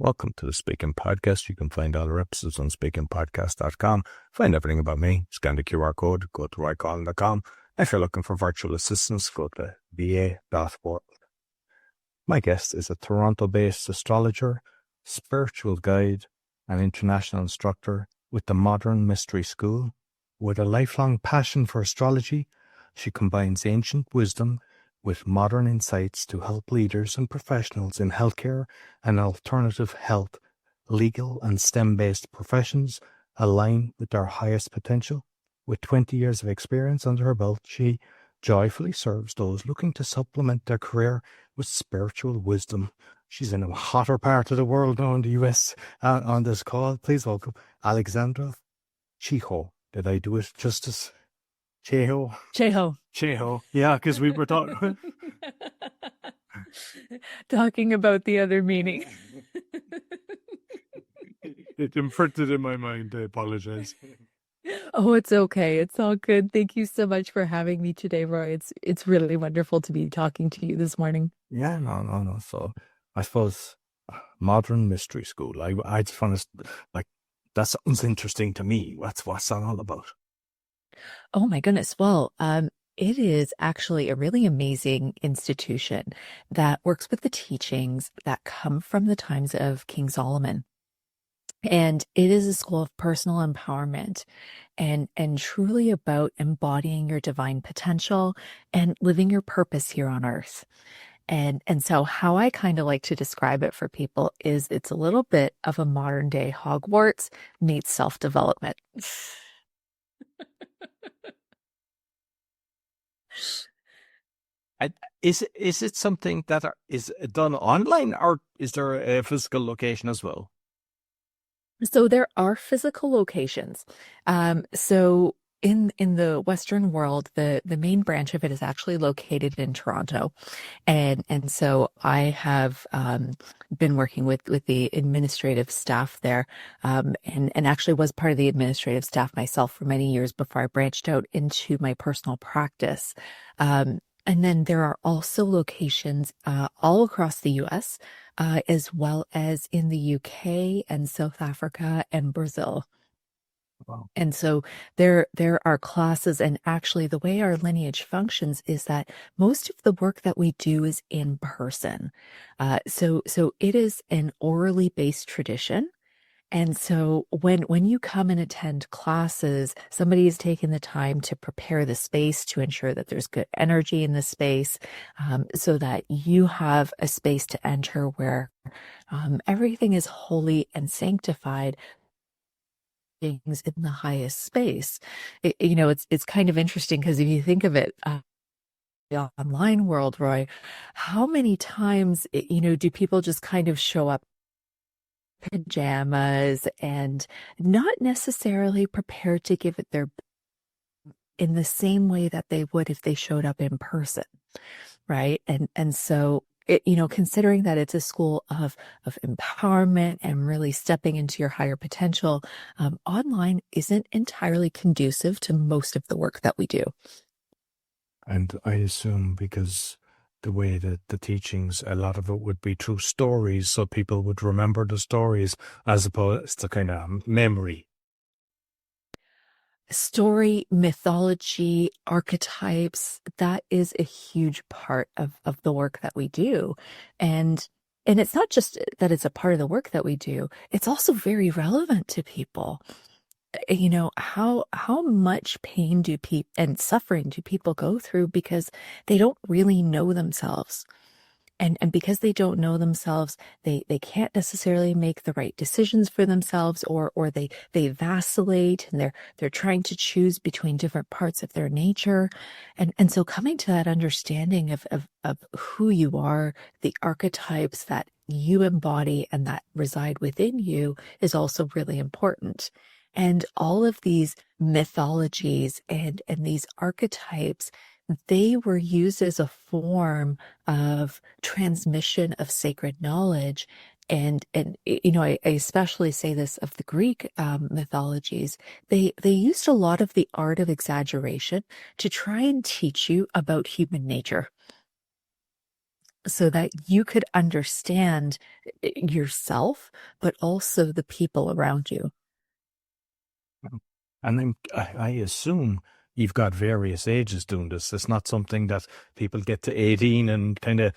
Welcome to the Speaking Podcast. You can find all our episodes on speakingpodcast.com. Find everything about me. Scan the QR code, go to roycoughlan.com. If you're looking for virtual assistance, go to va.world. My guest is a Toronto-based astrologer, spiritual guide, and international instructor with the Modern Mystery School. With a lifelong passion for astrology, she combines ancient wisdom with modern insights to help leaders and professionals in healthcare and alternative health, legal and STEM-based professions align with their highest potential. With 20 years of experience under her belt, she joyfully serves those looking to supplement their career with spiritual wisdom. She's in a hotter part of the world now in the US on this call. Please welcome Alexandra Cheo. Did I do it justice? Cheo. Yeah, because we were talking about the other meaning. It imprinted in my mind. I apologize. Oh, it's okay. It's all good. Thank you so much for having me today, Roy. It's really wonderful to be talking to you this morning. Yeah, no. So I suppose Modern Mystery School. I just want to, like, that sounds interesting to me. What's that all about? Oh my goodness. Well, it is actually a really amazing institution that works with the teachings that come from the times of King Solomon. And it is a school of personal empowerment and truly about embodying your divine potential and living your purpose here on earth. And so how I kind of like to describe it for people is it's a little bit of a modern day Hogwarts meets self-development. Is it something that is done online, or is there a physical location as well? So there are physical locations. So in the Western world, the main branch of it is actually located in Toronto. And so I have been working with the administrative staff there, and actually was part of the administrative staff myself for many years before I branched out into my personal practice. And then there are also locations all across the US, as well as in the UK and South Africa and Brazil. Wow. And so there are classes, and actually the way our lineage functions is that most of the work that we do is in person. So it is an orally based tradition. And so when you come and attend classes, somebody has taken the time to prepare the space to ensure that there's good energy in the space, so that you have a space to enter where everything is holy and sanctified, things in the highest space. It's kind of interesting because if you think of it, the online world, Roy, how many times, do people just kind of show up pajamas and not necessarily prepared to give it their in the same way that they would if they showed up in person, right? And so considering that it's a school of empowerment and really stepping into your higher potential, online isn't entirely conducive to most of the work that we do. And I assume because the way that the teachings, a lot of it would be through stories, so people would remember the stories as opposed to kind of memory. Story, mythology, archetypes, that is a huge part of the work that we do. And it's not just that it's a part of the work that we do, it's also very relevant to people. How much pain and suffering do people go through because they don't really know themselves. And because they don't know themselves, they can't necessarily make the right decisions for themselves, or they vacillate, and they're trying to choose between different parts of their nature. And so coming to that understanding of who you are, the archetypes that you embody and that reside within you is also really important. And all of these mythologies and these archetypes, they were used as a form of transmission of sacred knowledge. And I especially say this of the Greek mythologies. They used a lot of the art of exaggeration to try and teach you about human nature. so that you could understand yourself, but also the people around you. And then I assume you've got various ages doing this. It's not something that people get to 18 and kind of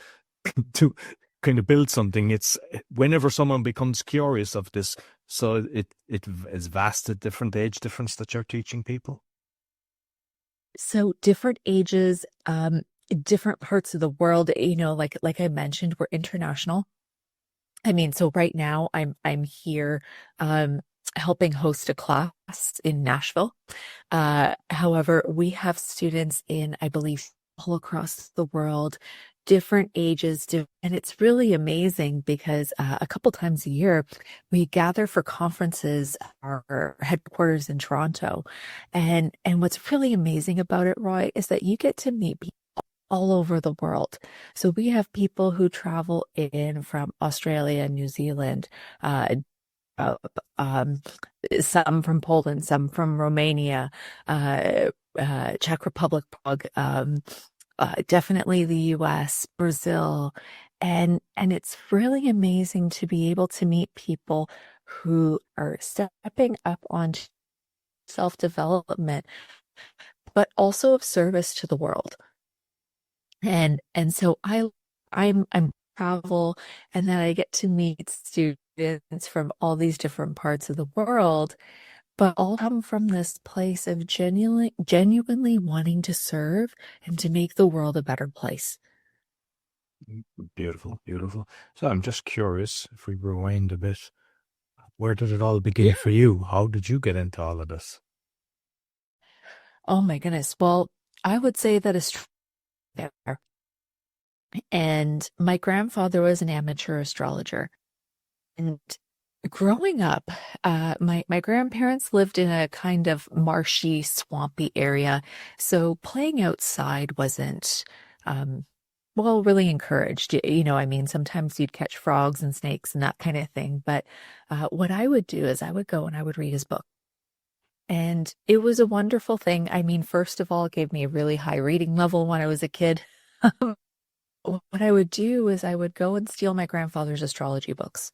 to kind of build something. It's whenever someone becomes curious of this. So it is vast at different age difference that you're teaching people. So different ages, different parts of the world, like I mentioned, we're international. I mean, so right now I'm here helping host a class in Nashville. However, we have students in, I believe, all across the world, different ages, and it's really amazing because a couple times a year we gather for conferences at our headquarters in Toronto. And what's really amazing about it, Roy, is that you get to meet people all over the world. So we have people who travel in from Australia, New Zealand, uh, um, some from Poland, some from Romania, Czech Republic, Prague, definitely the US, Brazil. And it's really amazing to be able to meet people who are stepping up on self-development, but also of service to the world. And so I'm travel, and then I get to meet students from all these different parts of the world, but all come from this place of genuinely wanting to serve and to make the world a better place. Beautiful, beautiful. So I'm just curious, if we rewind a bit, where did it all begin for you? How did you get into all of this? Oh my goodness. Well, I would say that is there. And my grandfather was an amateur astrologer. And growing up, my grandparents lived in a kind of marshy, swampy area. So playing outside wasn't, really encouraged. I mean, sometimes you'd catch frogs and snakes and that kind of thing. But what I would do is I would go and I would read his book. And it was a wonderful thing. I mean, first of all, it gave me a really high reading level when I was a kid. What I would do is I would go and steal my grandfather's astrology books.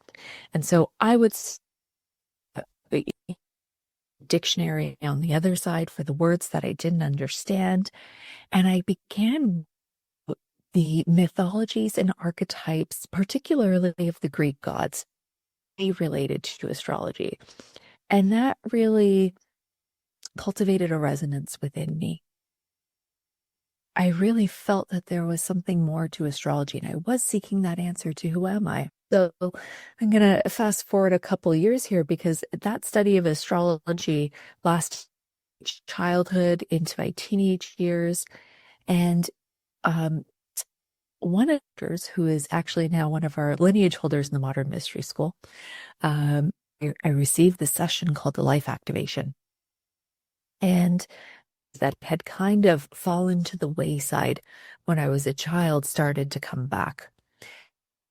And so I would dictionary on the other side for the words that I didn't understand. And I began the mythologies and archetypes, particularly of the Greek gods, related to astrology. And that really cultivated a resonance within me. I really felt that there was something more to astrology, and I was seeking that answer to who am I? So I'm going to fast forward a couple years here, because that study of astrology lasted childhood into my teenage years. And one of the who is actually now one of our lineage holders in the Modern Mystery School, I received this session called the Life Activation. And that had kind of fallen to the wayside when I was a child started to come back.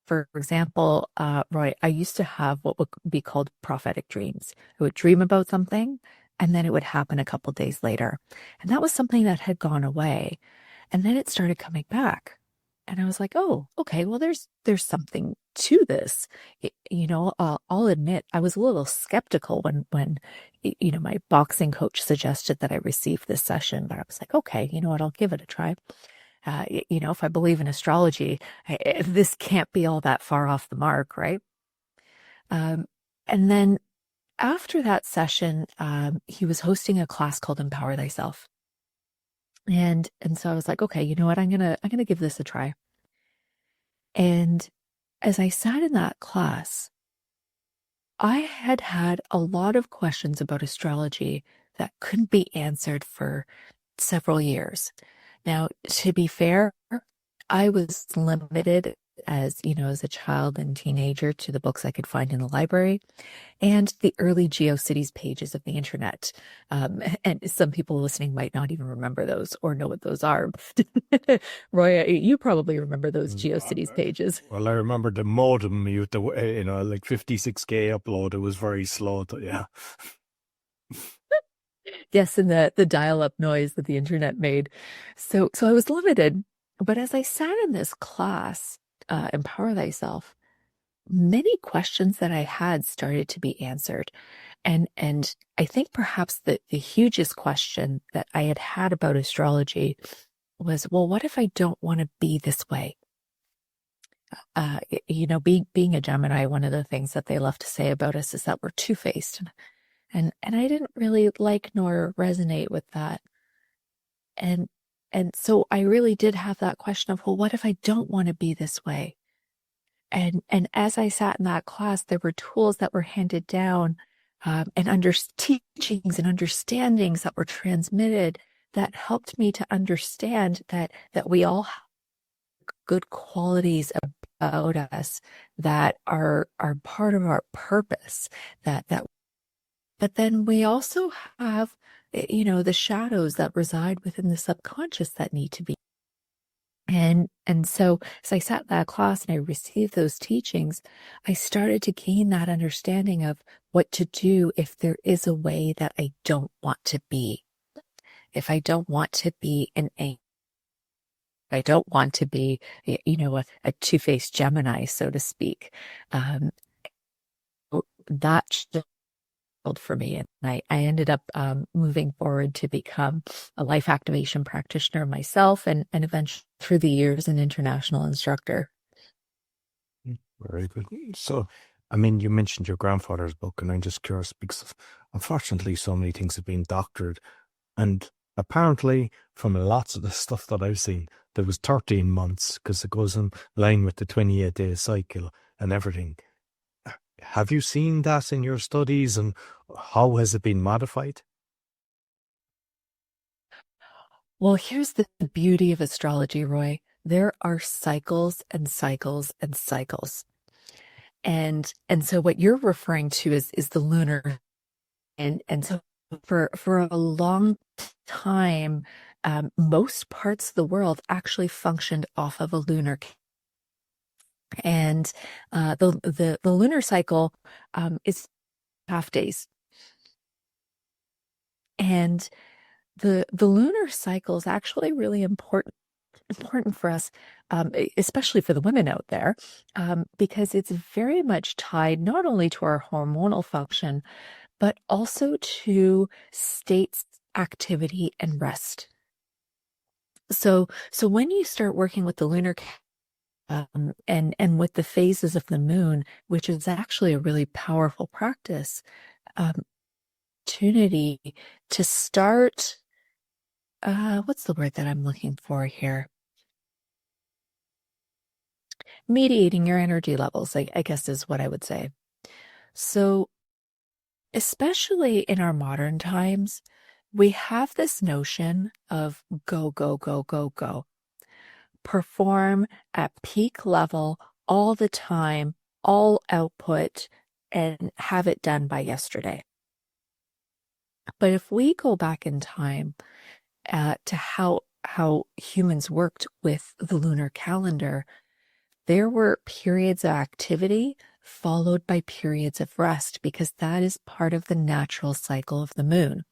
For example, Roy, I used to have what would be called prophetic dreams. I would dream about something, and then it would happen a couple days later. And that was something that had gone away. And then it started coming back. And I was like, oh, okay, well, there's something to this. I'll admit I was a little skeptical when my boxing coach suggested that I receive this session, but I was like, okay, you know what, I'll give it a try. If I believe in astrology, this can't be all that far off the mark, right? And then after that session, he was hosting a class called Empower Thyself. And so I was like, okay, you know what? I'm gonna give this a try. And as I sat in that class, I had a lot of questions about astrology that couldn't be answered for several years. Now, to be fair, I was limited as a child and teenager to the books I could find in the library and the early GeoCities pages of the internet. And some people listening might not even remember those or know what those are. Roy, you probably remember those GeoCities pages. Well, I remember the modem, you had to, like 56K upload. It was very slow. Yeah. Yes, and the dial-up noise that the internet made. So I was limited. But as I sat in this class, Empower Thyself, many questions that I had started to be answered. And I think perhaps the hugest question that I had about astrology was, well, what if I don't want to be this way? Being a Gemini, one of the things that they love to say about us is that we're two-faced. And I didn't really like nor resonate with that. And so I really did have that question of, well, what if I don't want to be this way? And as I sat in that class, there were tools that were handed down, and teachings and understandings that were transmitted that helped me to understand that we all have good qualities about us that are part of our purpose, but then we also have, the shadows that reside within the subconscious that need to be. And so as I sat in that class and I received those teachings, I started to gain that understanding of what to do if there is a way that I don't want to be. If I don't want to be I don't want to be, a two-faced Gemini, so to speak. That for me. And I ended up moving forward to become a life activation practitioner myself, and eventually through the years an international instructor. Very good. So, I mean, you mentioned your grandfather's book, and I'm just curious because unfortunately so many things have been doctored. And apparently, from lots of the stuff that I've seen, there was 13 months because it goes in line with the 28-day cycle and everything. Have you seen that in your studies, and how has it been modified? Well, here's the beauty of astrology, Roy. There are cycles and cycles and cycles. And so what you're referring to is the lunar. And so for a long time, most parts of the world actually functioned off of a lunar. And the lunar cycle is half days. And the lunar cycle is actually really important for us, especially for the women out there, because it's very much tied not only to our hormonal function, but also to states, activity, and rest. So when you start working with the lunar and with the phases of the moon, which is actually a really powerful practice, opportunity to start, what's the word that I'm looking for here? Mediating your energy levels, I guess is what I would say. So especially in our modern times, we have this notion of go, go, go, go, go. Perform at peak level all the time, all output, and have it done by yesterday. But if we go back in time to how humans worked with the lunar calendar, there were periods of activity followed by periods of rest, because that is part of the natural cycle of the moon.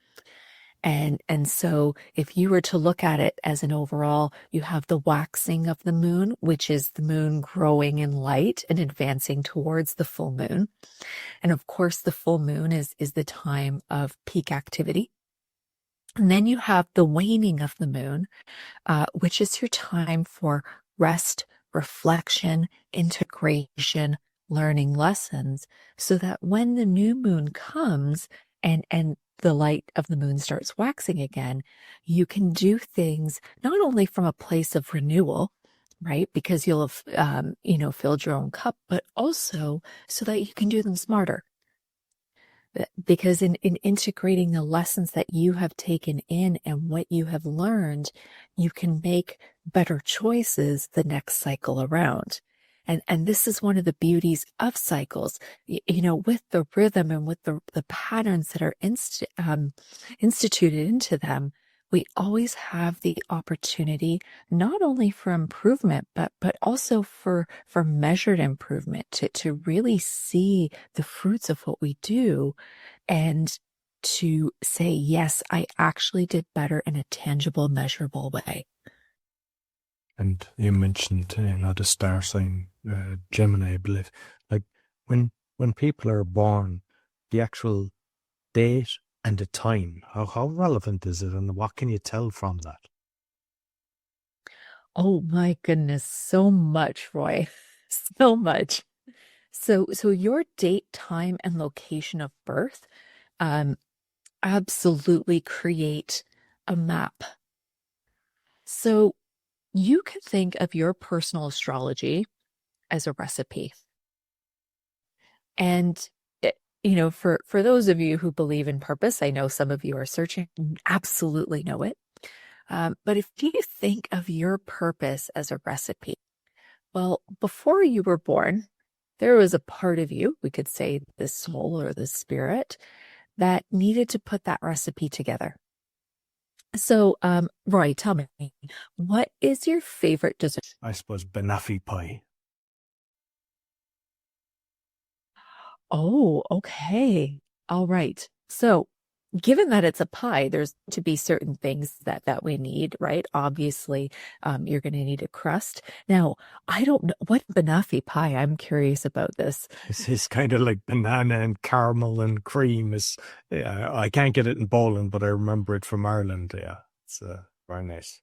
And so if you were to look at it as an overall, you have the waxing of the moon, which is the moon growing in light and advancing towards the full moon. And of course, the full moon is the time of peak activity. And then you have the waning of the moon, which is your time for rest, reflection, integration, learning lessons, so that when the new moon comes and the light of the moon starts waxing again, you can do things not only from a place of renewal, right? Because you'll have, filled your own cup, but also so that you can do them smarter. Because in integrating the lessons that you have taken in and what you have learned, you can make better choices the next cycle around. And this is one of the beauties of cycles, with the rhythm and with the patterns that are instituted into them. We always have the opportunity not only for improvement, but also for measured improvement, to really see the fruits of what we do and to say, yes, I actually did better in a tangible, measurable way. And you mentioned, the star sign, Gemini, I believe. Like when people are born, the actual date and the time, how relevant is it, and what can you tell from that? Oh my goodness, so much, Roy. So much. So your date, time, and location of birth um, absolutely create a map. So you can think of your personal astrology as a recipe. And for those of you who believe in purpose, I know some of you are searching, absolutely know it. But if you think of your purpose as a recipe, well, before you were born, there was a part of you, we could say the soul or the spirit, that needed to put that recipe together. So, Roy, tell me, what is your favorite dessert? I suppose banafi pie. Oh, okay. All right. So, given that it's a pie, there's to be certain things that we need, right? Obviously, you're going to need a crust. Now, I don't know what banafi pie. I'm curious about this. It's kind of like banana and caramel and cream. I can't get it in Poland, but I remember it from Ireland. Yeah, it's very nice.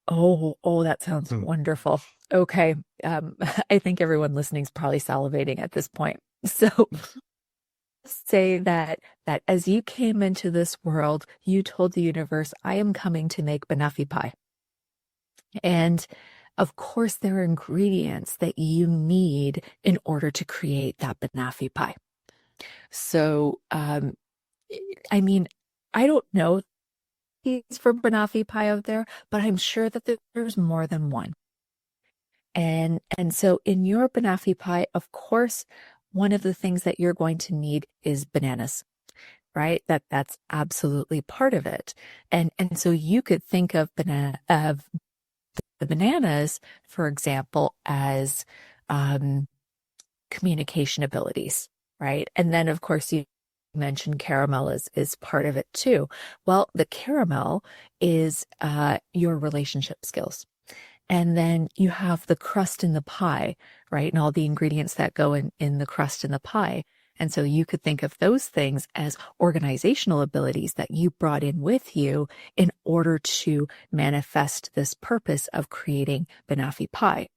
Oh, that sounds wonderful. Okay. I think everyone listening is probably salivating at this point. So say that as you came into this world, you told the universe, I am coming to make banafi pie. And of course, there are ingredients that you need in order to create that banafi pie. So, I mean, I don't know for banafi pie out there, but I'm sure that there's more than one. And so in your banafi pie, of course, one of the things that you're going to need is bananas, right? That's absolutely part of it. And so you could think of the bananas, for example, as communication abilities, right? And then of course you mentioned caramel is part of it too. Well, the caramel is your relationship skills. And then you have the crust in the pie, right? And all the ingredients that go in the crust in the pie. And so you could think of those things as organizational abilities that you brought in with you in order to manifest this purpose of creating banafi pie.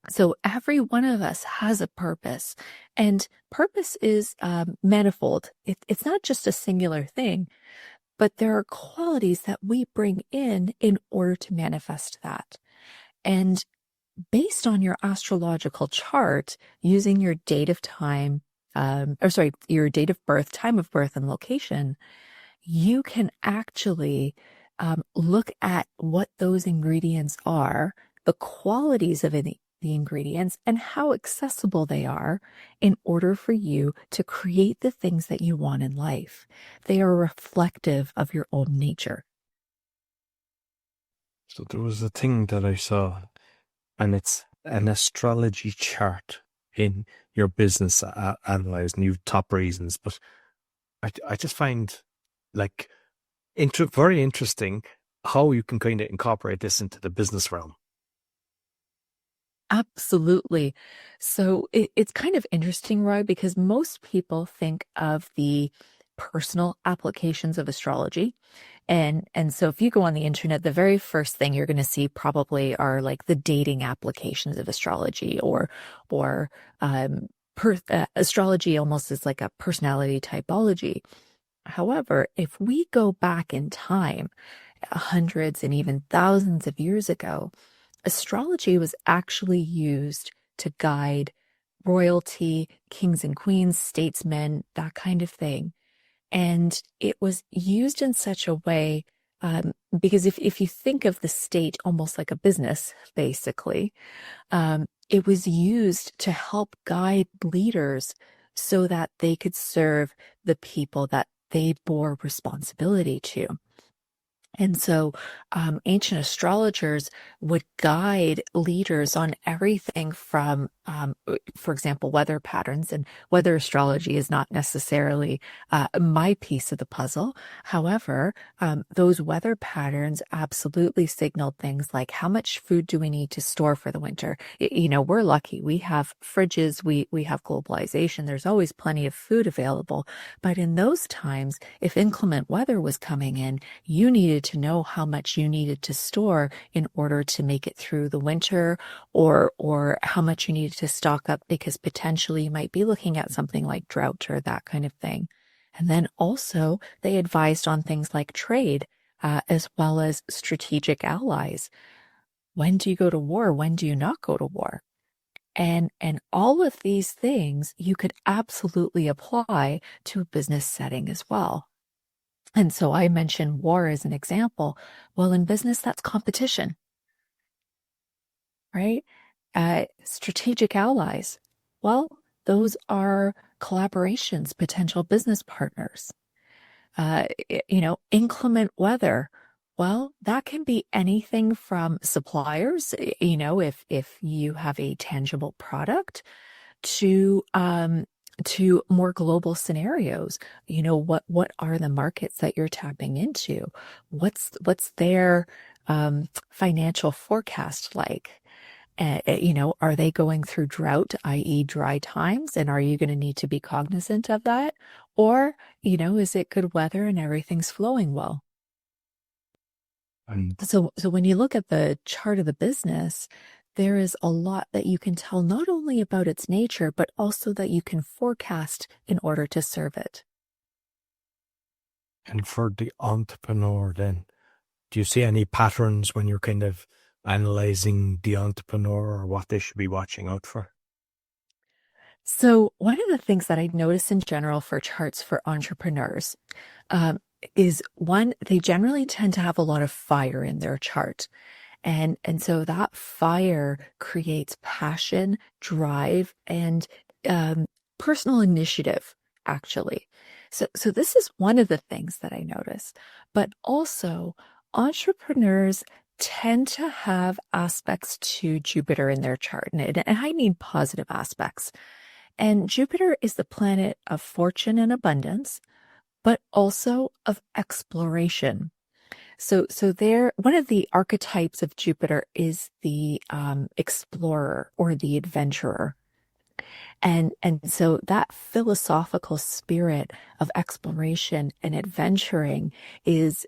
So every one of us has a purpose, and purpose is manifold. It's not just a singular thing, but there are qualities that we bring in order to manifest that. And based on your astrological chart, using your date of time, your date of birth, time of birth, and location, you can actually look at what those ingredients are, the qualities of the ingredients, and how accessible they are in order for you to create the things that you want in life. They are reflective of your own nature. So there was a thing that I saw, and it's an astrology chart in your business analyzed, and you've top reasons. But I just find like very interesting how you can kind of incorporate this into the business realm. Absolutely. So it's kind of interesting, Roy, because most people think of the personal applications of astrology. And so if you go on the internet, the very first thing you're going to see probably are like the dating applications of astrology or astrology almost is like a personality typology. However, if we go back in time, hundreds and even thousands of years ago, astrology was actually used to guide royalty, kings and queens, statesmen, that kind of thing. And it was used in such a way, because if you think of the state almost like a business, basically, it was used to help guide leaders so that they could serve the people that they bore responsibility to. And so ancient astrologers would guide leaders on everything from, for example, weather patterns. And weather astrology is not necessarily my piece of the puzzle. However, those weather patterns absolutely signaled things like how much food do we need to store for the winter? We're lucky. We have fridges. We have globalization. There's always plenty of food available. But in those times, if inclement weather was coming in, you needed to know how much you needed to store in order to make it through the winter, or how much you needed to stock up because potentially you might be looking at something like drought or that kind of thing. And then also they advised on things like trade, as well as strategic allies. When do you go to war? When do you not go to war? And all of these things you could absolutely apply to a business setting as well. And so I mentioned war as an example. Well, in business, that's competition, right? Strategic allies. Well, those are collaborations, potential business partners. Inclement weather. Well, that can be anything from suppliers, if you have a tangible product, to more global scenarios. What are the markets that you're tapping into? What's their financial forecast like? Are they going through drought, i.e. dry times? And are you going to need to be cognizant of that? Or, is it good weather and everything's flowing well? And So when you look at the chart of the business, there is a lot that you can tell not only about its nature, but also that you can forecast in order to serve it. And for the entrepreneur then, do you see any patterns when you're kind of analyzing the entrepreneur or what they should be watching out for? So one of the things that I notice in general for charts for entrepreneurs is one, they generally tend to have a lot of fire in their chart. And so that fire creates passion, drive, and personal initiative, actually. So this is one of the things that I notice. But also, entrepreneurs tend to have aspects to Jupiter in their chart. And I mean positive aspects. And Jupiter is the planet of fortune and abundance, but also of exploration. So there, one of the archetypes of Jupiter is the explorer or the adventurer. And so that philosophical spirit of exploration and adventuring is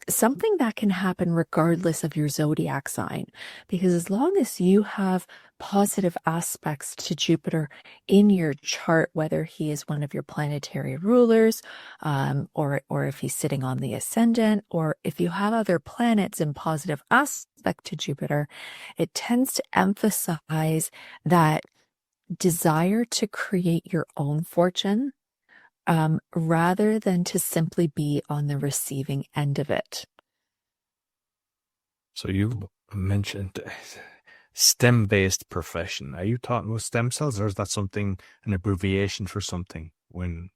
something that can happen regardless of your zodiac sign. Because as long as you have positive aspects to Jupiter in your chart, whether he is one of your planetary rulers, or if he's sitting on the ascendant, or if you have other planets in positive aspect to Jupiter, it tends to emphasize that desire to create your own fortune, rather than to simply be on the receiving end of it. So you mentioned STEM-based profession. Are you talking about stem cells, or is that something, an abbreviation for something when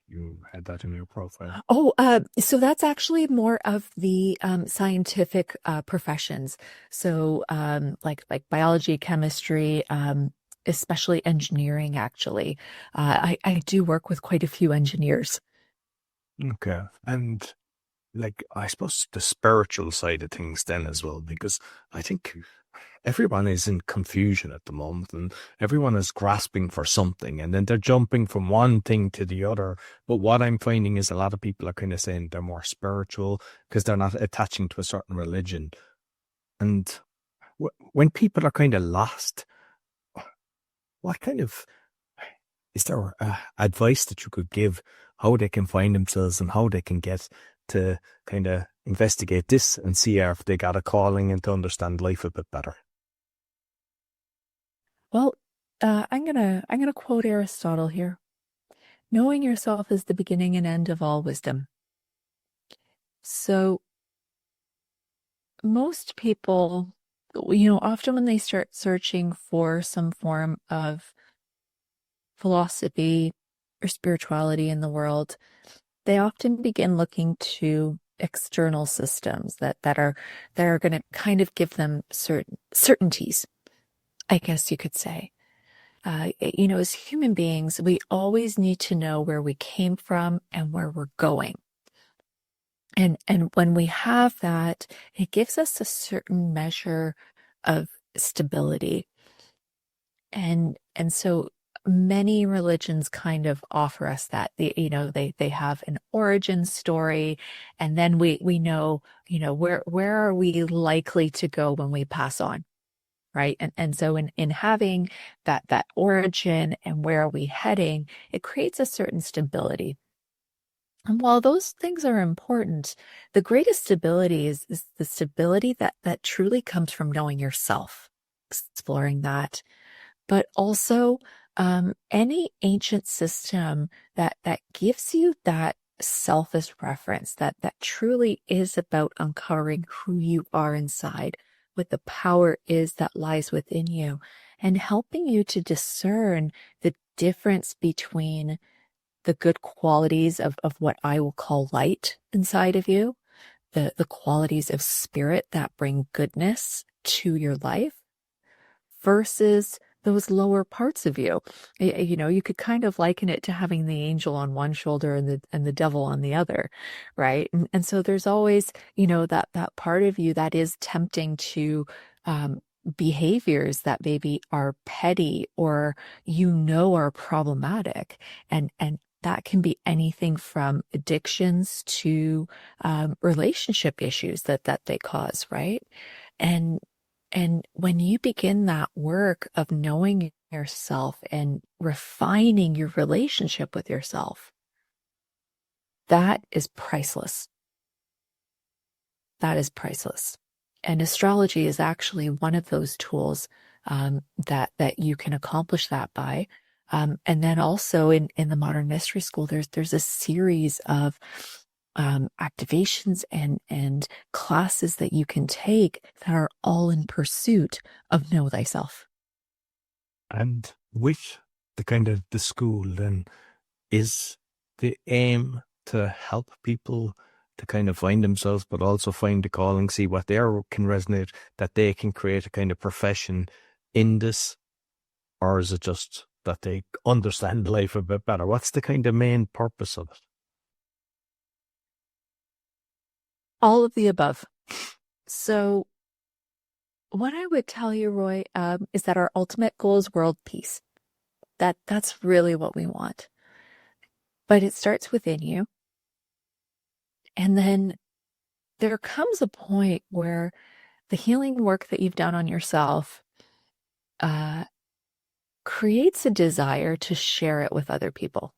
you had that in your profile? Oh, so that's actually more of the scientific professions. So like biology, chemistry, especially engineering, actually. I do work with quite a few engineers. Okay. And I suppose the spiritual side of things then as well, because I think everyone is in confusion at the moment and everyone is grasping for something and then they're jumping from one thing to the other. But what I'm finding is a lot of people are kind of saying they're more spiritual because they're not attaching to a certain religion. And when people are kind of lost, what kind of, is there advice that you could give how they can find themselves and how they can get to kind of investigate this and see if they got a calling and to understand life a bit better? Well, I'm gonna quote Aristotle here. Knowing yourself is the beginning and end of all wisdom. So most people, often when they start searching for some form of philosophy or spirituality in the world, they often begin looking to external systems that are going to kind of give them certainties, I guess you could say. As human beings, we always need to know where we came from and where we're going. And when we have that, it gives us a certain measure of stability. And so many religions kind of offer us that. They have an origin story, and then we know, where are we likely to go when we pass on, right? And so in having that origin and where are we heading, it creates a certain stability. And while those things are important, the greatest stability is the stability that truly comes from knowing yourself, exploring that. But also, any ancient system that gives you that self as reference, that truly is about uncovering who you are inside, what the power is that lies within you, and helping you to discern the difference between the good qualities of what I will call light inside of you, the qualities of spirit that bring goodness to your life, versus those lower parts of you. You could kind of liken it to having the angel on one shoulder and the devil on the other, right? And so there's always, that part of you that is tempting to behaviors that maybe are petty or are problematic, and that can be anything from addictions to relationship issues that they cause, right? And when you begin that work of knowing yourself and refining your relationship with yourself, that is priceless. That is priceless. And astrology is actually one of those tools that you can accomplish that by. And then also in the Modern Mystery School, there's a series of activations and classes that you can take that are all in pursuit of know thyself. And with the school, then, is the aim to help people to kind of find themselves, but also find the calling, see what there can resonate, that they can create a kind of profession in this? Or is it just that they understand life a bit better? What's the kind of main purpose of it? All of the above. So what I would tell you, Roy, is that our ultimate goal is world peace. That's really what we want. But it starts within you. And then there comes a point where the healing work that you've done on yourself creates a desire to share it with other people.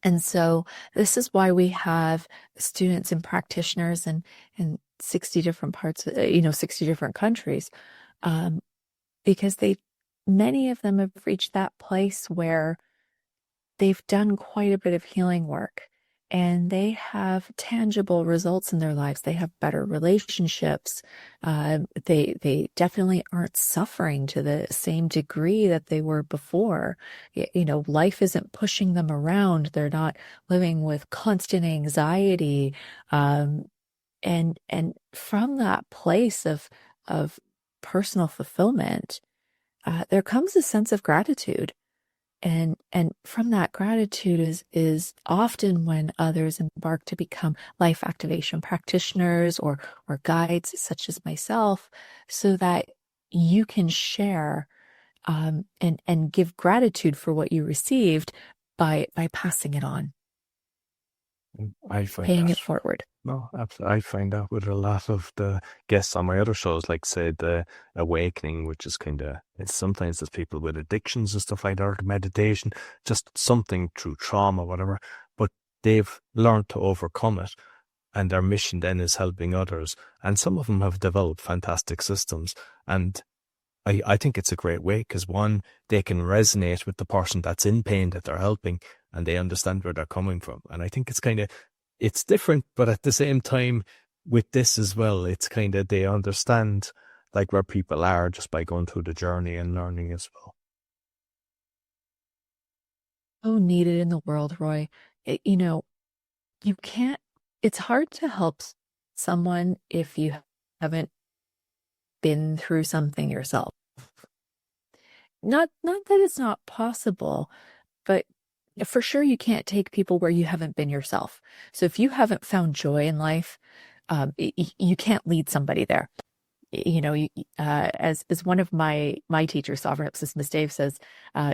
And so this is why we have students and practitioners in 60 different parts, 60 different countries, because many of them have reached that place where they've done quite a bit of healing work and they have tangible results in their lives. They have better relationships. They definitely aren't suffering to the same degree that they were before. Life isn't pushing them around. They're not living with constant anxiety. And from that place of personal fulfillment, there comes a sense of gratitude. And from that gratitude is often when others embark to become life activation practitioners or guides such as myself, so that you can share and give gratitude for what you received by passing it on, paying it forward. No, absolutely. I find that with a lot of the guests on my other shows, like say the awakening, which is it's sometimes there's people with addictions and stuff like that, or meditation, just something through trauma, whatever, but they've learned to overcome it. And their mission then is helping others. And some of them have developed fantastic systems. And I think it's a great way because, one, they can resonate with the person that's in pain that they're helping, and they understand where they're coming from. And I think it's different, but at the same time, with this as well, it's they understand like where people are just by going through the journey and learning as well. So needed in the world, Roy. You can't it's hard to help someone if you haven't been through something yourself. Not that it's not possible, but for sure you can't take people where you haven't been yourself. So if you haven't found joy in life, you can't lead somebody there. You know, as one of my teachers, Sovereign Ipsis Miss Dave says,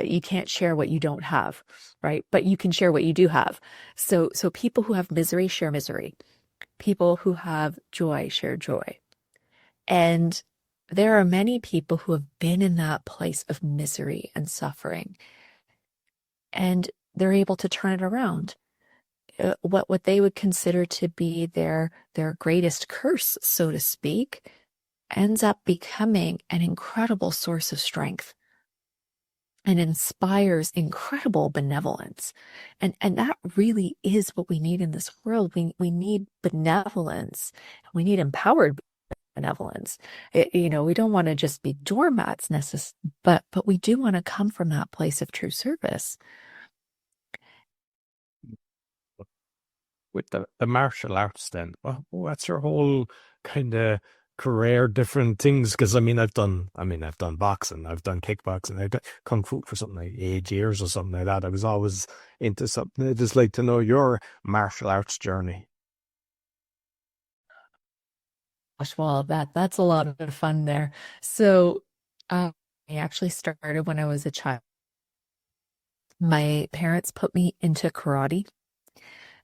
you can't share what you don't have, right? But you can share what you do have. So people who have misery share misery. People who have joy share joy. And there are many people who have been in that place of misery and suffering, and they're able to turn it around. What they would consider to be their greatest curse, so to speak, ends up becoming an incredible source of strength and inspires incredible benevolence. And that really is what we need in this world. We need benevolence. We need empowered benevolence. We don't want to just be doormats but we do want to come from that place of true service. With the martial arts then, what's your whole kind of career, different things? Because I've done boxing, I've done kickboxing, I've done Kung Fu for something like 8 years or something like that. I was always into something. I'd just like to know your martial arts journey. Well, that's a lot of fun there. So I actually started when I was a child. My parents put me into karate.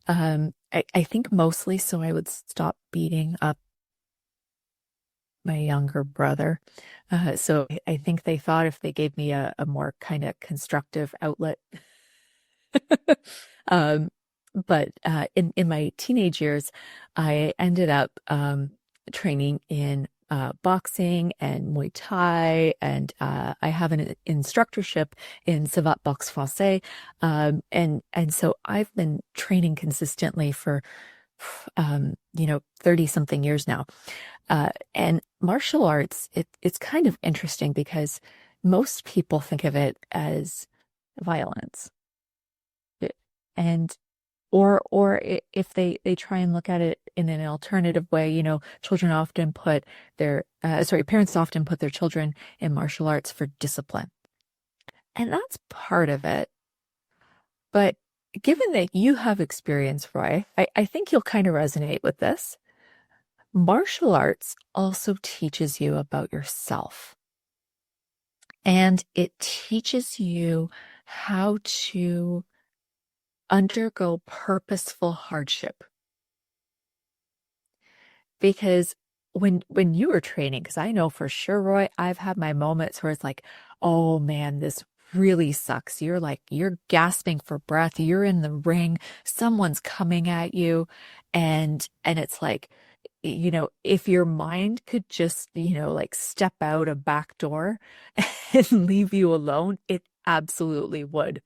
I think mostly so I would stop beating up my younger brother. So I think they thought if they gave me a more kind of constructive outlet. But in my teenage years, I ended up training in boxing and Muay Thai, and I have an instructorship in Savate Boxe Français, and so I've been training consistently for 30 something years now. And martial arts, it's kind of interesting because most people think of it as violence, and or if they try and look at it in an alternative way, children often put parents often put their children in martial arts for discipline. And that's part of it. But given that you have experience, Roy, I think you'll kind of resonate with this. Martial arts also teaches you about yourself. And it teaches you how to undergo purposeful hardship. Because when you were training, because I know for sure, Roy, I've had my moments where it's like, oh man, this really sucks. You're gasping for breath. You're in the ring. Someone's coming at you. And it's like, if your mind could just, step out a back door and leave you alone, it absolutely would.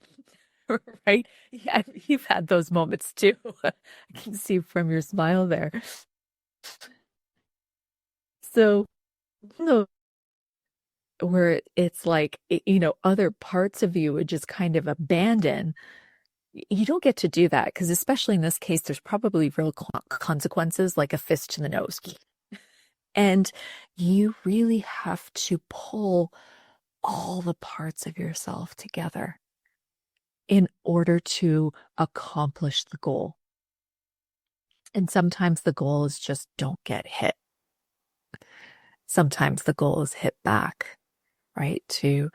Right? Yeah, you've had those moments too. I can see from your smile there. So, where it's like, other parts of you would just kind of abandon. You don't get to do that because, especially in this case, there's probably real consequences, like a fist to the nose. And you really have to pull all the parts of yourself together in order to accomplish the goal. And sometimes the goal is just don't get hit. Sometimes the goal is hit back, right? To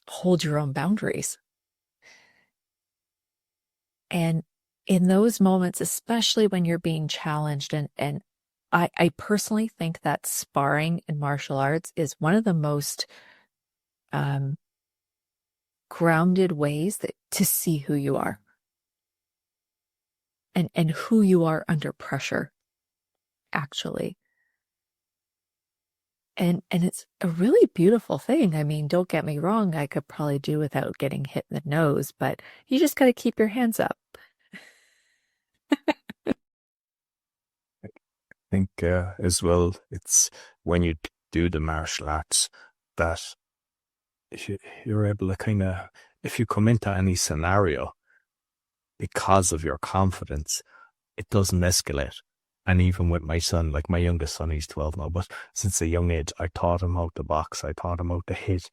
hold your own boundaries. And in those moments, especially when you're being challenged, and I personally think that sparring in martial arts is one of the most grounded ways to see who you are and who you are under pressure, actually. And it's a really beautiful thing. I mean, don't get me wrong, I could probably do without getting hit in the nose, but you just got to keep your hands up. I think as well, it's when you do the martial arts that you're able to kind of, if you come into any scenario, because of your confidence, it doesn't escalate. And even with my son, like my youngest son, he's 12 now, but since a young age, I taught him how to box, I taught him how to hit,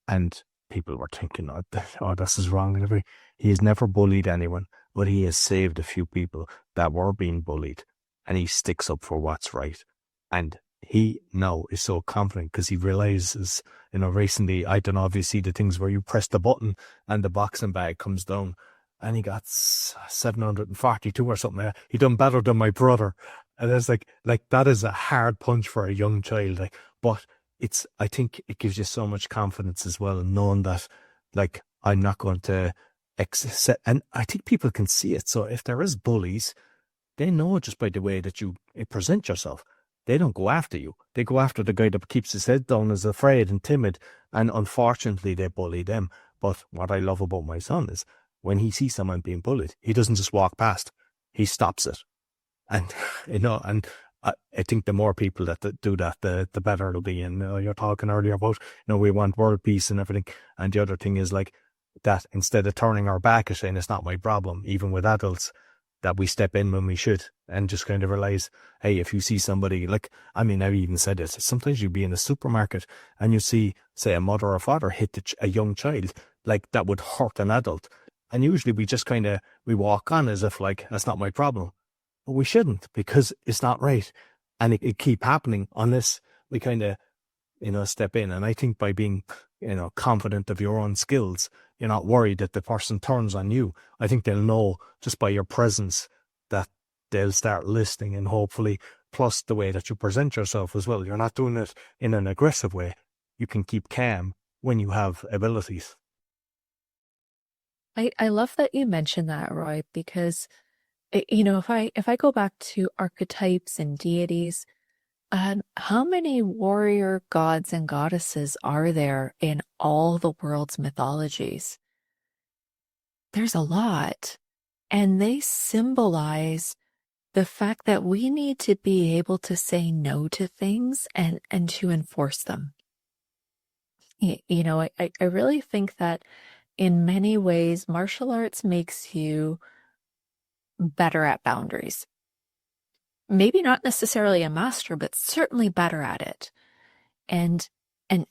and people were thinking, oh, this is wrong. And everything. He has never bullied anyone, but he has saved a few people that were being bullied, and he sticks up for what's right. And he now is so confident because he realizes, recently, I don't know if you see the things where you press the button and the boxing bag comes down, and he got 742 or something. He done better than my brother. And it's like that is a hard punch for a young child. But I think it gives you so much confidence as well, knowing that, I'm not going to accept, and I think people can see it. So if there is bullies, they know just by the way that you present yourself. They don't go after you. They go after the guy that keeps his head down, is afraid and timid, and unfortunately they bully them. But what I love about my son is when he sees someone being bullied, he doesn't just walk past. He stops it. And, I think the more people that do that, the better it'll be. And you're talking earlier about, we want world peace and everything. And the other thing is that instead of turning our back and saying it's not my problem, even with adults, that we step in when we should and just kind of realize, hey, if you see somebody, I even said this, sometimes you'd be in a supermarket and you see, say, a mother or father hit a young child, that would hurt an adult. And usually we just we walk on as if that's not my problem. But we shouldn't, because it's not right. And it keep happening unless we step in. And I think by being, confident of your own skills, you're not worried that the person turns on you. I think they'll know just by your presence that they'll start listening, and hopefully, plus the way that you present yourself as well. You're not doing it in an aggressive way. You can keep calm when you have abilities. I love that you mentioned that, Roy, because, if I go back to archetypes and deities, how many warrior gods and goddesses are there in all the world's mythologies? There's a lot. And they symbolize the fact that we need to be able to say no to things and to enforce them. I really think that in many ways, martial arts makes you better at boundaries. Maybe not necessarily a master, but certainly better at it. And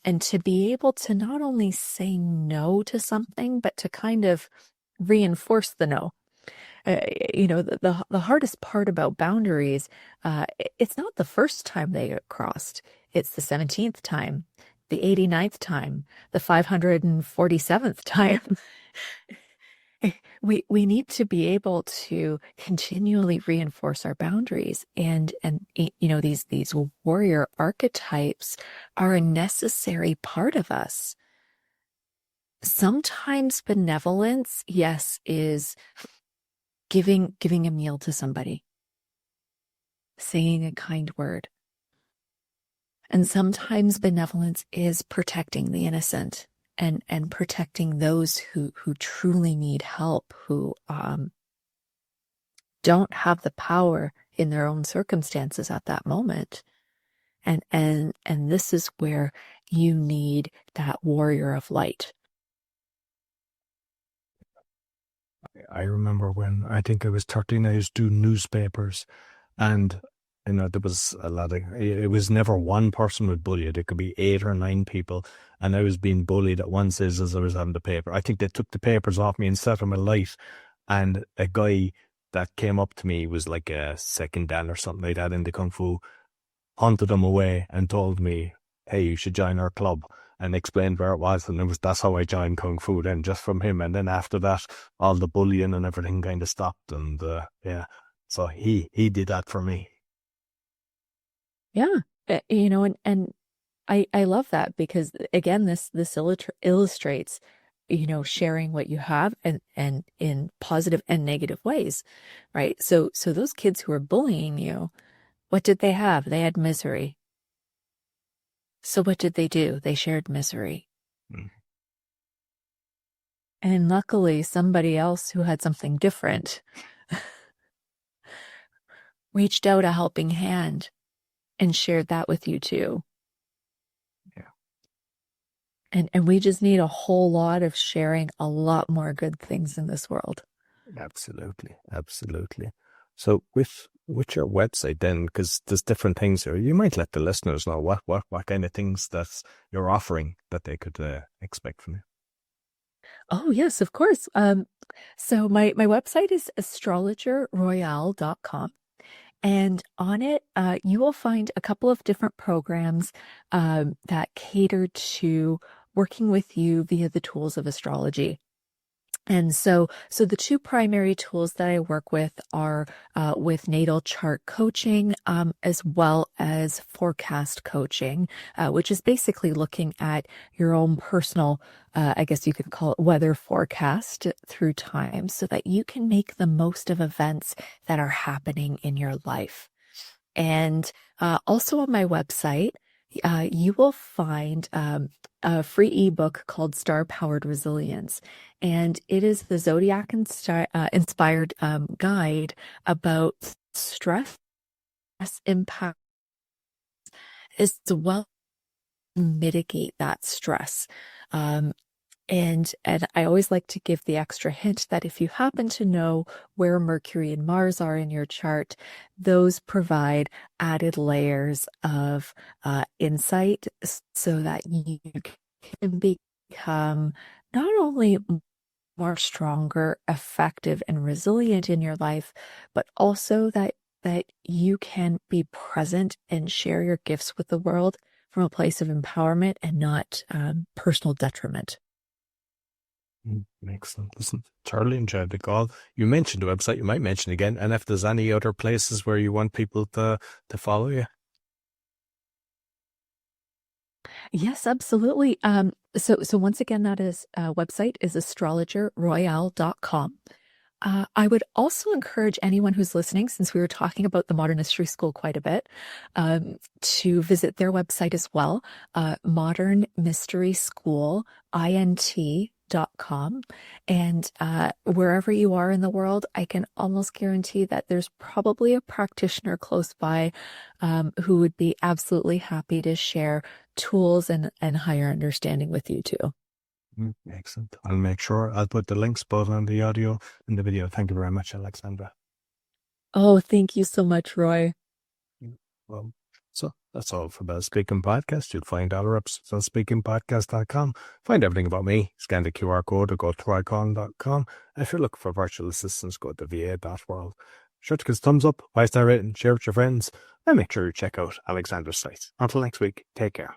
to be able to not only say no to something, but to kind of reinforce the no. The hardest part about boundaries, it's not the first time they get crossed. It's the 17th time, the 89th time, the 547th time. We need to be able to continually reinforce our boundaries, and these warrior archetypes are a necessary part of us. Sometimes benevolence, yes, is giving a meal to somebody, saying a kind word. And sometimes benevolence is protecting the innocent and protecting those who truly need help, who don't have the power in their own circumstances at that moment. And this is where you need that warrior of light. I remember when I think I was 13, I used to do newspapers, and there was a lot of, it was never one person would bully it. It could be 8 or 9 people. And I was being bullied at one stage as I was having the paper. I think they took the papers off me and set them alight. And a guy that came up to me was like a second dan or something like that in the Kunf Fu, hunted him away and told me, hey, you should join our club, and explained where it was. And that's how I joined Kung Fu then, just from him. And then after that, all the bullying and everything kind of stopped. And so he did that for me. Yeah, and I love that, because again, this illustrates, sharing what you have and in positive and negative ways, right? So those kids who are bullying you, what did they have? They had misery. So what did they do? They shared misery. Mm. And luckily, somebody else who had something different reached out a helping hand and shared that with you too. Yeah. And we just need a whole lot of sharing a lot more good things in this world. Absolutely, absolutely. So with your website then, because there's different things here, you might let the listeners know what kind of things that you're offering that they could expect from you. Oh, yes, of course. So my website is astrologerroyale.com. And on it, you will find a couple of different programs that cater to working with you via the tools of astrology. And so the two primary tools that I work with are with natal chart coaching, as well as forecast coaching, which is basically looking at your own personal, I guess you could call it weather forecast through time so that you can make the most of events that are happening in your life. And also on my website, you will find a free ebook called Star Powered Resilience. And it is the Zodiac inspired guide about stress impact as well as mitigate that stress. And I always like to give the extra hint that if you happen to know where Mercury and Mars are in your chart, those provide added layers of insight so that you can become not only more stronger, effective, and resilient in your life, but also that you can be present and share your gifts with the world from a place of empowerment and not personal detriment. Excellent. Listen, thoroughly enjoyed the call. You mentioned the website, you might mention again, and if there's any other places where you want people to follow you. Yes, absolutely. So once again, that is website is astrologerroyale.com. I would also encourage anyone who's listening, since we were talking about the Modern Mystery School quite a bit, to visit their website as well, Modern Mystery School, INT.com. And wherever you are in the world, I can almost guarantee that there's probably a practitioner close by who would be absolutely happy to share tools and higher understanding with you too. Excellent. I'll make sure I'll put the links both on the audio and the video. Thank you very much, Alexandra. Oh, thank you so much, Roy. Well, so that's all for the Speaking Podcast. You'll find all our episodes on speakingpodcast.com. Find everything about me. Scan the QR code or go to roycoughlan.com. And if you're looking for virtual assistants, go to va.world. Sure to give us a thumbs up, 5-star rating, share with your friends, and make sure you check out Alexandra's site. Until next week, take care.